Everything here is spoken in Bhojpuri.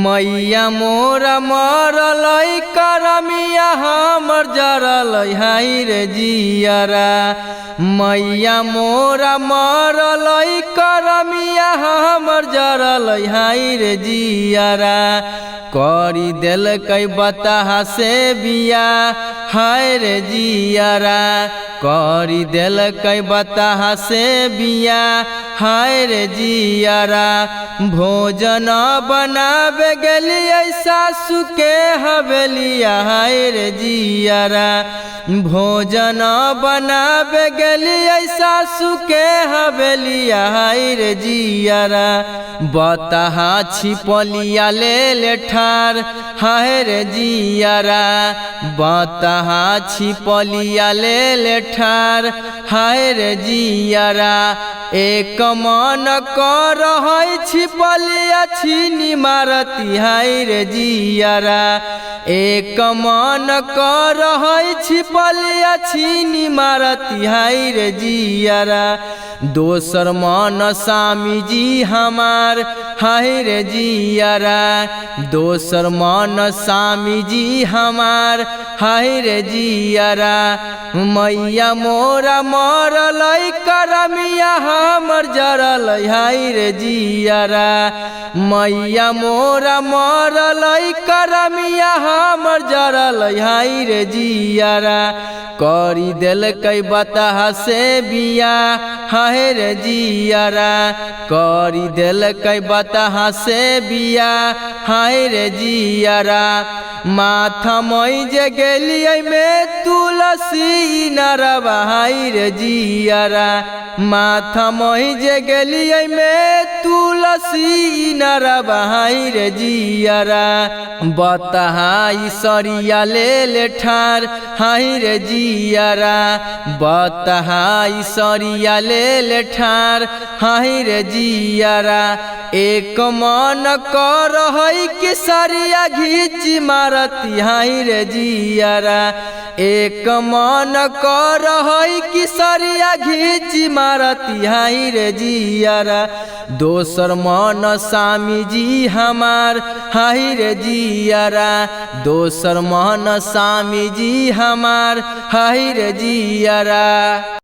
मैया मोरा मरलै करमिया हमर जरलै हाय रे जियरा। मैया मोरा मरलै करमिया हमर जरलै हाय रे जियरा। करी देलकै बताहा से बिया हाय रे जियरा। करी देलकै बताहा से बिया हाय रे जियरा। भोजन बनाबे गेलियै सासु के हवेलिया हाय रे जियरा। भोजन बनाबे गेलियै सासु के हवेलिया हाय रे जियरा। बताहा छिपलिया ले ठार हाय रे जियरा। बताहा छिपलिया ले ठार हाय रे जियरा। एक मन कर छिपलिया छीनी मारती हाय रे जियरा। एक मन कर छिपलिया छीनी मारती हाय रे जियरा। दोसर मन स्वामी जी हमार हाय रे जियरा। दोसर मन स्वामी जी हमार हाय रे जियरा। मैया मोरा मरलै करमिया हमर जरलै हाय रे जियरा। मैया मोरा मरलै करमिया हमर जरलै हाय रे जियरा। करी देलकै बताहा से बिया हाय रे जियरा। करी देलकै बताहा से बिया हाय रे जियरा। माथा मैज गेलियै में तुलसी नरवा हाय रे जियरा। माथा मैज गेलियै में तुलसी नरवा हाय रे जियरा। बताहा सरिया ले ठार हाय रे जियरा। बताहा सरिया ले ठार हाय रे जियरा। एक मन कर कि सरिया घीच मारती हाय रे जियरा। एक मन कर कि सरिया घीच मारती हाय रे जियरा। दोसर मन स्वामी जी हमार हाय रे जियरा। दोसर मन स्वामी जी हमार हाय रे जियरा।